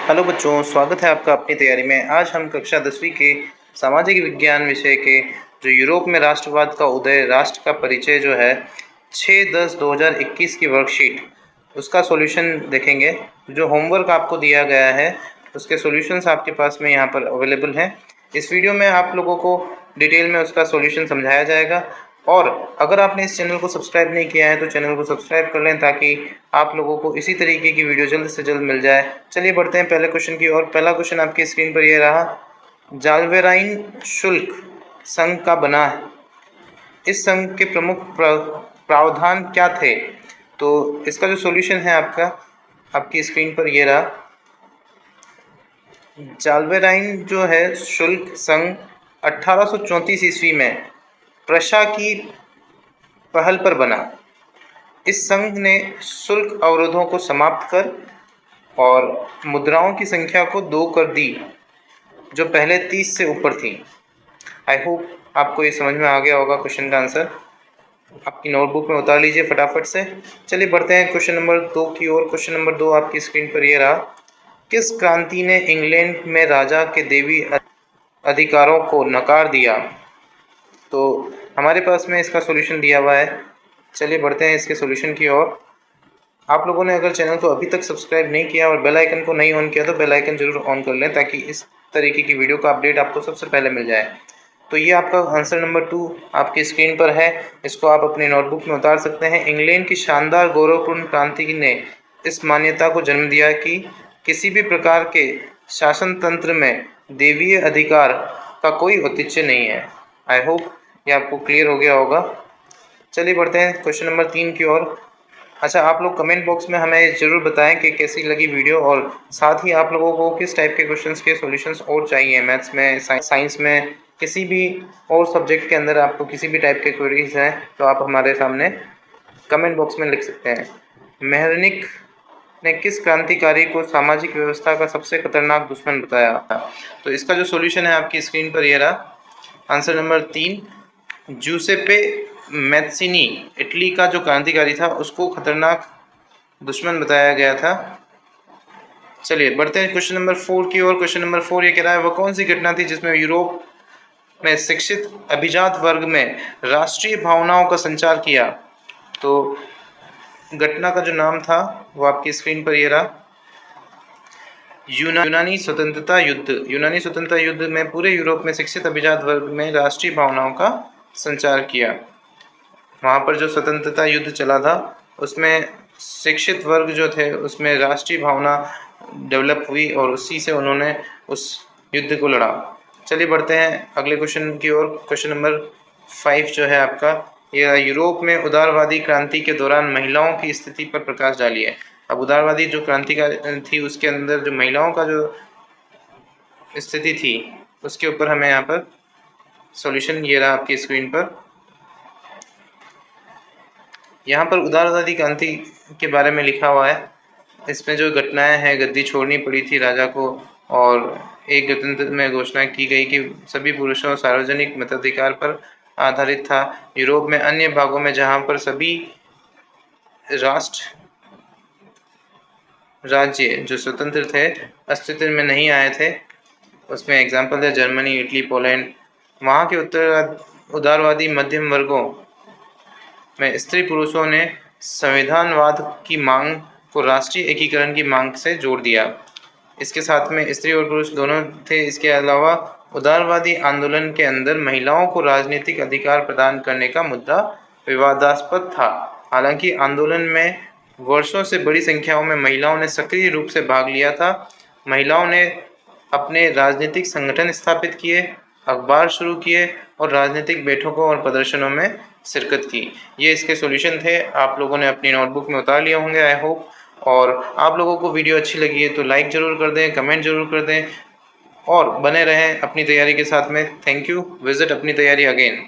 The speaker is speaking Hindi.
हेलो बच्चों, स्वागत है आपका अपनी तैयारी में। आज हम कक्षा 10वीं के सामाजिक विज्ञान विषय के जो यूरोप में राष्ट्रवाद का उदय, राष्ट्र का परिचय जो है 6/10/2021 की वर्कशीट, उसका सॉल्यूशन देखेंगे। जो होमवर्क आपको दिया गया है उसके सॉल्यूशंस आपके पास में यहाँ पर अवेलेबल हैं। इस वीडियो में आप लोगों को डिटेल में उसका सॉल्यूशन समझाया जाएगा। और अगर आपने इस चैनल को सब्सक्राइब नहीं किया है तो चैनल को सब्सक्राइब कर लें ताकि आप लोगों को इसी तरीके की वीडियो जल्द से जल्द मिल जाए। चलिए बढ़ते हैं पहले क्वेश्चन की ओर। पहला क्वेश्चन आपकी स्क्रीन पर ये रहा, जाल्वेराइन शुल्क संघ का बना है। इस संघ के प्रमुख प्रावधान क्या थे? तो इसका जो सॉल्यूशन है आपकी स्क्रीन पर ये रहा। जाल्वेराइन जो है शुल्क संघ 1834 ईस्वी में प्रशा की पहल पर बना। इस संघ ने शुल्क अवरोधों को समाप्त कर और मुद्राओं की संख्या को 2 कर दी, जो पहले 30 से ऊपर थी। आई होप आपको ये समझ में आ गया होगा। क्वेश्चन का आंसर आपकी नोटबुक में उतार लीजिए फटाफट से। चलिए बढ़ते हैं क्वेश्चन नंबर 2 की ओर। क्वेश्चन नंबर 2 आपकी स्क्रीन पर ये रहा, किस क्रांति ने इंग्लैंड में राजा के देवी अधिकारों को नकार दिया? तो हमारे पास में इसका सॉल्यूशन दिया हुआ है। चलिए बढ़ते हैं इसके सॉल्यूशन की ओर। आप लोगों ने अगर चैनल को अभी तक सब्सक्राइब नहीं किया और बेल आइकन को नहीं ऑन किया तो बेल आइकन जरूर ऑन कर लें ताकि इस तरीके की वीडियो का अपडेट आपको सबसे पहले मिल जाए। तो ये आपका आंसर नंबर 2 आपकी स्क्रीन पर है। इसको आप अपनी नोटबुक में उतार सकते हैं। इंग्लैंड की शानदार गौरवपूर्ण क्रांति ने इस मान्यता को जन्म दिया कि किसी भी प्रकार के शासन तंत्र में देवीय अधिकार का कोई औचित्य नहीं है। आई होप ये आपको क्लियर हो गया होगा। चलिए बढ़ते हैं क्वेश्चन नंबर 3 की ओर। अच्छा, आप लोग कमेंट बॉक्स में हमें ज़रूर बताएं कि कैसी लगी वीडियो, और साथ ही आप लोगों को किस टाइप के क्वेश्चंस के सॉल्यूशंस और चाहिए। मैथ्स में, साइंस में, किसी भी और सब्जेक्ट के अंदर आपको किसी भी टाइप के क्वेरीज हैं तो आप हमारे सामने कमेंट बॉक्स में लिख सकते हैं। मेहरनिख ने किस क्रांतिकारी को सामाजिक व्यवस्था का सबसे खतरनाक दुश्मन बताया? तो इसका जो सॉल्यूशन है आपकी स्क्रीन पर ये रहा। आंसर नंबर 3, जूसेप्पे मैत्सिनी इटली का जो क्रांतिकारी था उसको खतरनाक दुश्मन बताया गया था। चलिए बढ़ते हैं क्वेश्चन नंबर 4 की ओर। क्वेश्चन नंबर 4 ये कह रहा है, वह कौन सी घटना थी जिसमें यूरोप में शिक्षित अभिजात वर्ग में राष्ट्रीय भावनाओं का संचार किया? तो घटना का जो नाम था वो आपकी स्क्रीन पर ये रहा, यूनानी स्वतंत्रता युद्ध। यूनानी स्वतंत्रता युद्ध में पूरे यूरोप में शिक्षित अभिजात वर्ग में राष्ट्रीय भावनाओं का संचार किया। वहाँ पर जो स्वतंत्रता युद्ध चला था उसमें शिक्षित वर्ग जो थे उसमें राष्ट्रीय भावना डेवलप हुई और उसी से उन्होंने उस युद्ध को लड़ा। चलिए बढ़ते हैं अगले क्वेश्चन की ओर। क्वेश्चन नंबर 5 जो है आपका ये, यूरोप में उदारवादी क्रांति के दौरान महिलाओं की स्थिति पर प्रकाश डालिए। अब उदारवादी जो क्रांति का थी उसके अंदर जो महिलाओं का जो स्थिति थी उसके ऊपर हमें यहाँ पर सॉल्यूशन ये रहा आपकी स्क्रीन पर। यहाँ पर उदारवादी क्रांति के बारे में लिखा हुआ है। इसमें जो घटनाएं हैं, गद्दी छोड़नी पड़ी थी राजा को और एक गणतंत्र में घोषणा की गई कि सभी पुरुषों सार्वजनिक मताधिकार पर आधारित था। यूरोप में अन्य भागों में जहाँ पर सभी राज्य जो स्वतंत्र थे अस्तित्व में नहीं आए थे, उसमें एग्जाम्पल है जर्मनी, इटली, पोलैंड। वहाँ के उदारवादी मध्यम वर्गों में स्त्री पुरुषों ने संविधानवाद की मांग को राष्ट्रीय एकीकरण की मांग से जोड़ दिया। इसके साथ में स्त्री और पुरुष दोनों थे। इसके अलावा उदारवादी आंदोलन के अंदर महिलाओं को राजनीतिक अधिकार प्रदान करने का मुद्दा विवादास्पद था। हालांकि आंदोलन में वर्षों से बड़ी संख्याओं में महिलाओं ने सक्रिय रूप से भाग लिया था। महिलाओं ने अपने राजनीतिक संगठन स्थापित किए, अखबार शुरू किए और राजनीतिक बैठकों और प्रदर्शनों में शिरकत की। ये इसके सॉल्यूशन थे। आप लोगों ने अपनी नोटबुक में उतार लिए होंगे आई होप। और आप लोगों को वीडियो अच्छी लगी है तो लाइक ज़रूर कर दें, कमेंट ज़रूर कर दें और बने रहें अपनी तैयारी के साथ में। Thank you. विजिट अपनी तैयारी अगेन।